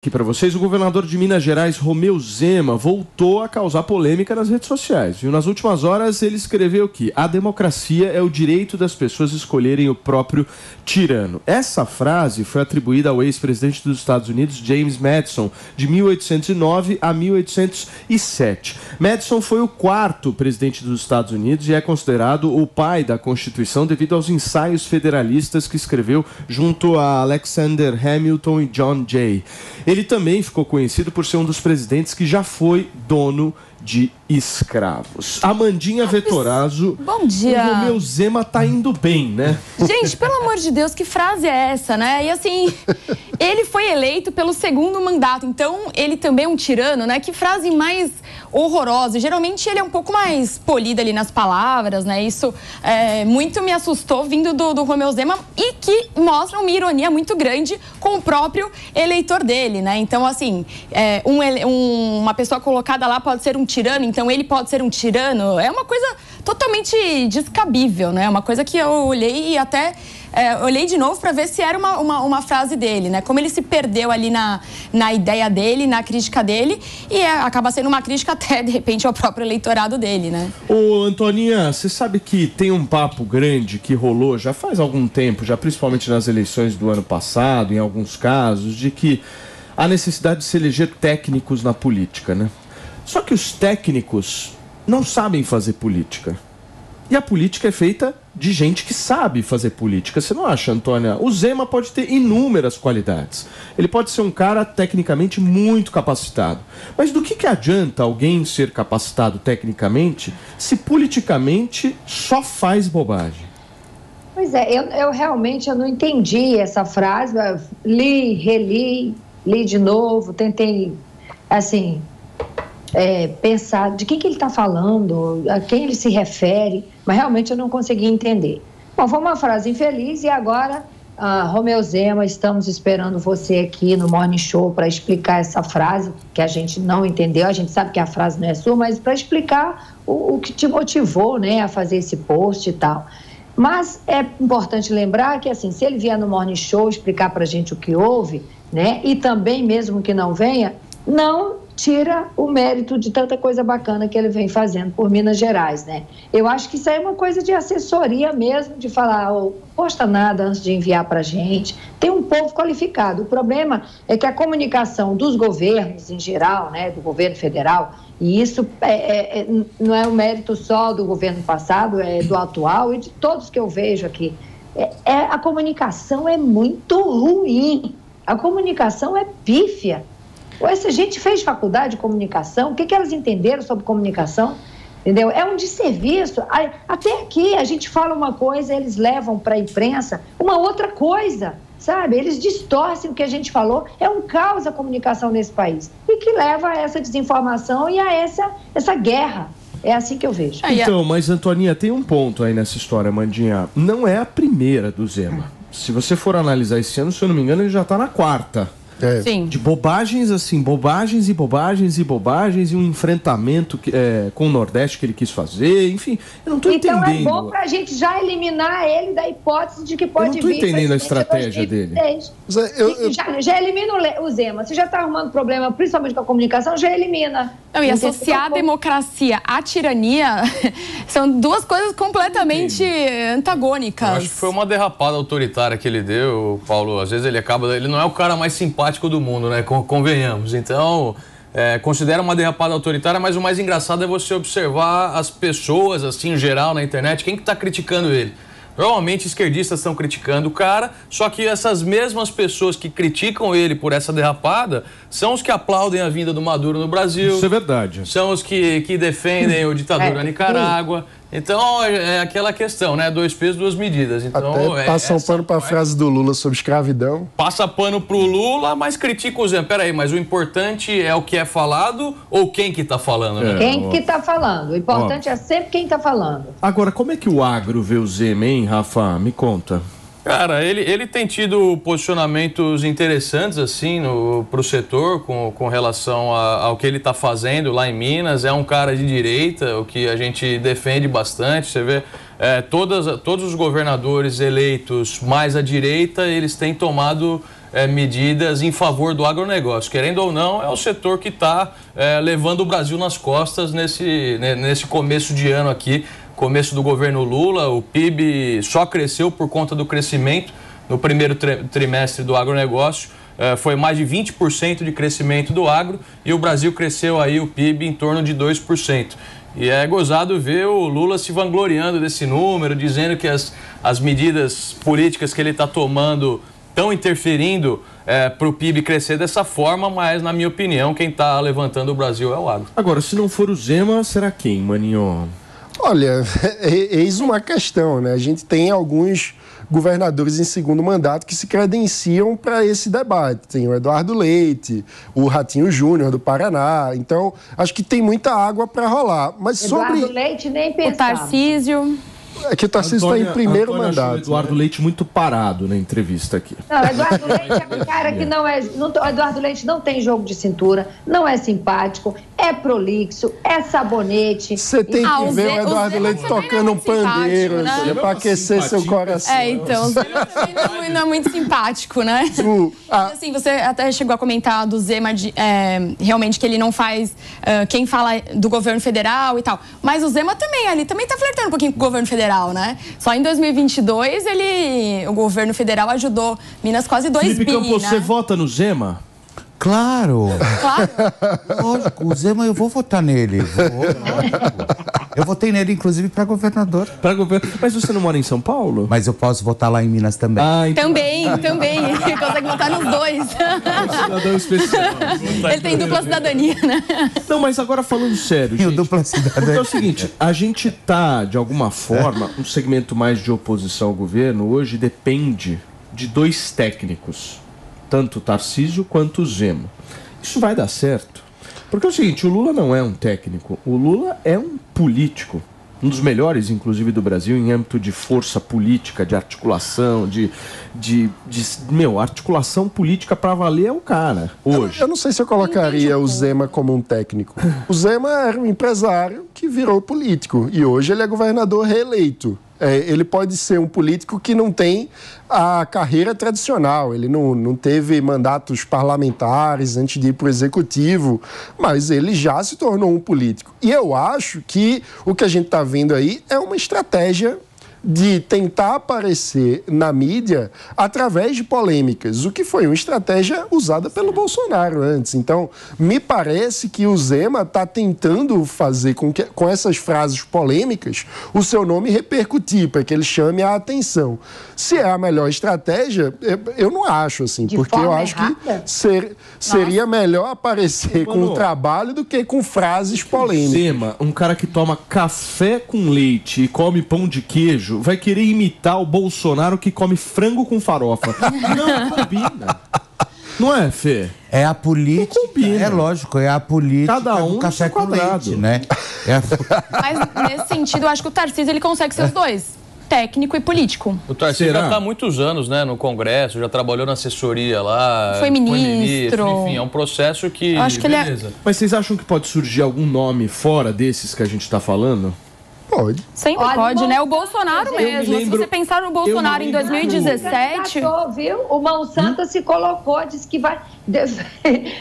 Aqui para vocês, o governador de Minas Gerais, Romeu Zema, voltou a causar polêmica nas redes sociais. E nas últimas horas ele escreveu que a democracia é o direito das pessoas escolherem o próprio tirano. Essa frase foi atribuída ao ex-presidente dos Estados Unidos, James Madison, de 1809 a 1807. Madison foi o quarto presidente dos Estados Unidos e é considerado o pai da Constituição devido aos ensaios federalistas que escreveu junto a Alexander Hamilton e John Jay. Ele também ficou conhecido por ser um dos presidentes que já foi dono de escravos. Amandinha Vettorazzo. Bom dia. O Romeu Zema tá indo bem, né? Gente, pelo amor de Deus, que frase é essa, né? E assim, ele foi eleito pelo segundo mandato, então ele também é um tirano, né? Que frase mais horrorosa. Geralmente ele é um pouco mais polido ali nas palavras, né? Isso muito me assustou vindo do Romeu Zema e que mostra uma ironia muito grande com o próprio eleitor dele, né? Então, assim, uma pessoa colocada lá pode ser um tirano, então ele pode ser um tirano. É uma coisa totalmente descabível, né? Uma coisa que eu olhei e até olhei de novo para ver se era uma frase dele, né? Como ele se perdeu ali na ideia dele, na crítica dele, e acaba sendo uma crítica até, de repente, ao próprio eleitorado dele, né? Ô, Antoninha, você sabe que tem um papo grande que rolou já faz algum tempo, já principalmente nas eleições do ano passado, em alguns casos, de que há necessidade de se eleger técnicos na política, né? Só que os técnicos não sabem fazer política. E a política é feita de gente que sabe fazer política. Você não acha, Antônia? O Zema pode ter inúmeras qualidades. Ele pode ser um cara tecnicamente muito capacitado. Mas do que adianta alguém ser capacitado tecnicamente se politicamente só faz bobagem? Pois é, eu realmente não entendi essa frase. Li, reli, li de novo, tentei, assim... pensar de quem que ele está falando, a quem ele se refere, mas realmente eu não consegui entender. Bom, foi uma frase infeliz e agora, Romeu Zema, estamos esperando você aqui no Morning Show para explicar essa frase que a gente não entendeu. A gente sabe que a frase não é sua, mas para explicar o que te motivou, né, a fazer esse post e tal. Mas é importante lembrar que, assim, se ele vier no Morning Show explicar para a gente o que houve, né, e também mesmo que não venha, não tira o mérito de tanta coisa bacana que ele vem fazendo por Minas Gerais, né? Eu acho que isso aí é uma coisa de assessoria mesmo, de falar, não posta nada antes de enviar para a gente. Tem um povo qualificado. O problema é que a comunicação dos governos em geral, né, do governo federal, e isso não é um mérito só do governo passado, é do atual e de todos que eu vejo aqui. A comunicação é muito ruim. A comunicação é pífia. Essa gente fez faculdade de comunicação, o que elas entenderam sobre comunicação? Entendeu? É um desserviço. Até aqui a gente fala uma coisa, eles levam para a imprensa uma outra coisa, sabe? Eles distorcem o que a gente falou. É um caos a comunicação nesse país. E que leva a essa desinformação e a essa guerra. É assim que eu vejo. Então, mas Antoninha, tem um ponto aí nessa história, Mandinha. Não é a primeira do Zema. Se você for analisar esse ano, se eu não me engano, ele já está na quarta. Sim. De bobagens, assim, bobagens e bobagens e bobagens, e um enfrentamento com o Nordeste que ele quis fazer, enfim, eu não estou entendendo. Então é bom pra gente já eliminar ele da hipótese de que pode vir... Eu não estou entendendo a estratégia dele. Já elimina o Zema. Você já está arrumando problema, principalmente com a comunicação, já elimina. Não, e associar a democracia à tirania são duas coisas completamente antagônicas. Eu acho que foi uma derrapada autoritária que ele deu, Paulo. Às vezes ele não é o cara mais simpático do mundo, né? Convenhamos. Então, considera uma derrapada autoritária, mas o mais engraçado é você observar as pessoas, assim, em geral, na internet, quem que tá criticando ele. Normalmente esquerdistas estão criticando o cara, só que essas mesmas pessoas que criticam ele por essa derrapada são os que aplaudem a vinda do Maduro no Brasil. Isso é verdade. São os que defendem o ditador na Nicarágua. Então, é aquela questão, né? 2 pesos, 2 medidas. Então, até passa um pano para a frase do Lula sobre escravidão. Passa pano pro Lula, mas critica o Zé. Peraí, mas o importante é o que é falado ou quem que tá falando, né? Quem que tá falando. O importante é sempre quem tá falando. Agora, como é que o agro vê o Zema, hein, Rafa? Me conta. Cara, ele tem tido posicionamentos interessantes, assim, pro setor, com relação ao que ele está fazendo lá em Minas. É um cara de direita, o que a gente defende bastante. Você vê, todos os governadores eleitos mais à direita, eles têm tomado medidas em favor do agronegócio. Querendo ou não, é o setor que está levando o Brasil nas costas nesse começo de ano aqui, começo do governo Lula. O PIB só cresceu por conta do crescimento no primeiro trimestre do agronegócio. Foi mais de 20% de crescimento do agro e o Brasil cresceu aí o PIB em torno de 2%. E é gozado ver o Lula se vangloriando desse número, dizendo que as medidas políticas que ele está tomando estão interferindo para o PIB crescer dessa forma, mas, na minha opinião, quem está levantando o Brasil é o agro. Agora, se não for o Zema, será quem, Maninho? Olha, eis uma questão, né? A gente tem alguns governadores em segundo mandato que se credenciam para esse debate. Tem o Eduardo Leite, o Ratinho Júnior do Paraná. Então, acho que tem muita água para rolar. Mas Eduardo Leite nem pensava. O Tarcísio. É que o Tarcísio está em primeiro mandato. O Eduardo Leite muito parado na entrevista aqui. Não, Eduardo Leite é um cara que não é... Eduardo Leite não tem jogo de cintura, não é simpático, é prolixo, é sabonete. Você tem que ver o Eduardo Leite tocando um pandeiro, né? Para aquecer seu coração. Então, o Zema também não é muito simpático, né? Assim, você até chegou a comentar do Zema, realmente que ele não faz quem fala do governo federal e tal. Mas o Zema também, ele também tá flertando um pouquinho com o governo federal, né? Só em 2022, o governo federal ajudou Minas quase 2 Felipe bilhões, Campos, né? você vota no Zema? Claro. Claro. Lógico, o Zema eu vou votar nele. Eu votei nele, inclusive, para governador. Mas você não mora em São Paulo? Mas eu posso votar lá em Minas também. Então... Também. Ele consegue votar nos dois. Cidadão especial. Ele tem dupla cidadania, né? Não, mas agora falando sério, gente. Dupla cidadania. Porque é o seguinte, a gente tá, de alguma forma, um segmento mais de oposição ao governo, hoje depende de 2 técnicos. Tanto o Tarcísio quanto o Zema. Isso vai dar certo. Porque é o seguinte, o Lula não é um técnico, o Lula é um político. Um dos melhores, inclusive, do Brasil em âmbito de força política, de articulação, articulação política pra valer é o cara, hoje. Eu não sei se eu colocaria o Zema como um técnico. O Zema era um empresário que virou político e hoje ele é governador reeleito. Ele pode ser um político que não tem a carreira tradicional, ele não teve mandatos parlamentares antes de ir para o executivo, mas ele já se tornou um político. E eu acho que o que a gente está vendo aí é uma estratégia de tentar aparecer na mídia através de polêmicas, o que foi uma estratégia usada pelo Bolsonaro antes. Então, me parece que o Zema está tentando fazer com que, com essas frases polêmicas, o seu nome repercutir, para que ele chame a atenção. Se é a melhor estratégia, eu não acho, assim, porque eu acho que seria melhor aparecer com o trabalho do que com frases polêmicas. Zema, um cara que toma café com leite e come pão de queijo, vai querer imitar o Bolsonaro que come frango com farofa. Não combina. Não é, Fê? É a política. É lógico, é a política. Cada um do café com leite, né? Mas nesse sentido, eu acho que o Tarcísio ele consegue ser os dois. Técnico e político. O Tarcísio já está há muitos anos, né, no Congresso, já trabalhou na assessoria lá. Foi ministro. Enfim, é um processo que... Eu acho que beleza. Mas vocês acham que pode surgir algum nome fora desses que a gente está falando? Pode. Sempre pode, né? O Bolsonaro mesmo. Se você pensar no Bolsonaro em 2017... Viu? O Monsanto se colocou, disse que vai...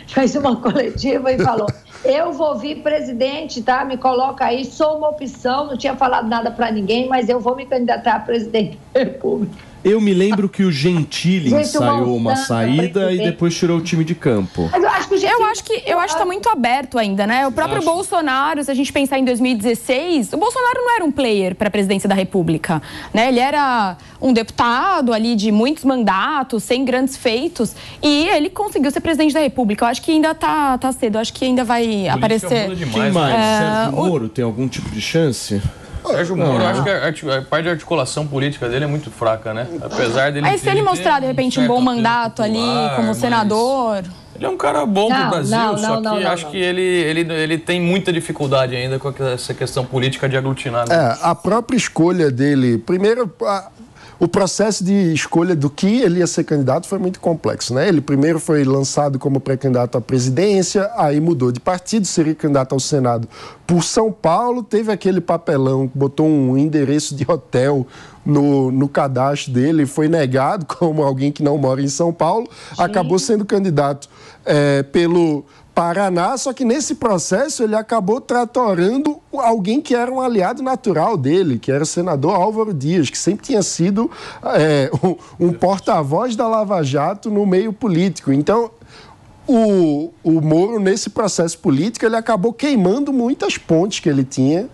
fez uma coletiva e falou... Eu vou vir presidente, tá? Me coloca aí, sou uma opção, não tinha falado nada para ninguém, mas eu vou me candidatar a presidente da República. Eu me lembro que o Gentili ensaiou uma saída e depois tirou o time de campo. Mas eu acho que está muito aberto ainda, né? O próprio Bolsonaro, se a gente pensar em 2016, o Bolsonaro não era um player para a presidência da República, né? Ele era um deputado ali de muitos mandatos, sem grandes feitos, e ele conseguiu ser presidente da República. Eu acho que ainda tá cedo, eu acho que ainda vai aparecer. Quem mais? Sérgio Moro tem algum tipo de chance? Sérgio Moro, eu acho que a parte de articulação política dele é muito fraca, né? Apesar dele... Aí se ele mostrar, de repente, um bom mandato ali como senador... Ele é um cara bom pro Brasil, só que acho que ele tem muita dificuldade ainda com essa questão política de aglutinar. Né? A própria escolha dele... Primeiro... o processo de escolha do que ele ia ser candidato foi muito complexo, né? Ele primeiro foi lançado como pré-candidato à presidência, aí mudou de partido, seria candidato ao Senado por São Paulo, teve aquele papelão, botou um endereço de hotel no cadastro dele, foi negado como alguém que não mora em São Paulo, acabou sendo candidato pelo Paraná, só que nesse processo ele acabou tratorando alguém que era um aliado natural dele, que era o senador Álvaro Dias, que sempre tinha sido um porta-voz da Lava Jato no meio político. Então, o Moro, nesse processo político, ele acabou queimando muitas pontes que ele tinha.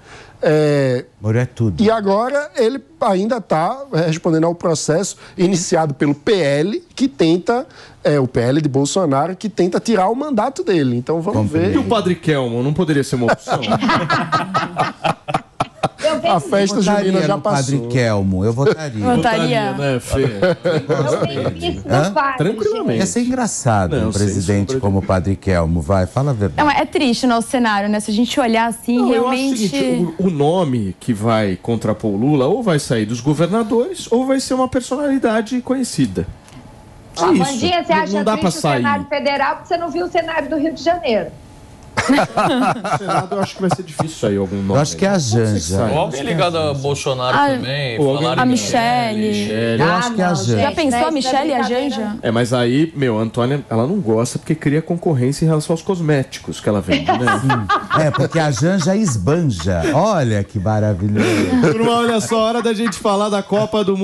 Moro é tudo. E agora ele ainda está respondendo ao processo iniciado pelo PL, que tenta, o PL de Bolsonaro, que tenta tirar o mandato dele. Então vamos ver. E o Padre Kelmo não poderia ser uma opção? A festa junina já passou. Padre Kelmo, eu votaria. Votaria. Né, Fê? Tranquilamente. Ia ser engraçado um presidente como o Padre Kelmo, vai, fala a verdade. Não, é triste o nosso cenário, né? Se a gente olhar assim, Não, realmente... eu acho o seguinte, o nome que vai contrapor o Lula ou vai sair dos governadores ou vai ser uma personalidade conhecida. Amandinha, você acha não dá pra triste o sair. cenário federal porque você não viu o cenário do Rio de Janeiro? No Senado eu acho que vai ser difícil sair algum nome. Eu acho que é a Janja. Ou alguém ligado a Bolsonaro também. Ou falaram A que- Michele. Eu acho que é a Janja. Já pensou a Michele e a Janja? Mas aí, a Antônia, ela não gosta porque cria concorrência em relação aos cosméticos que ela vende, né? Porque a Janja esbanja. Olha que maravilhoso. Turma, olha só, hora da gente falar da Copa do Mundo.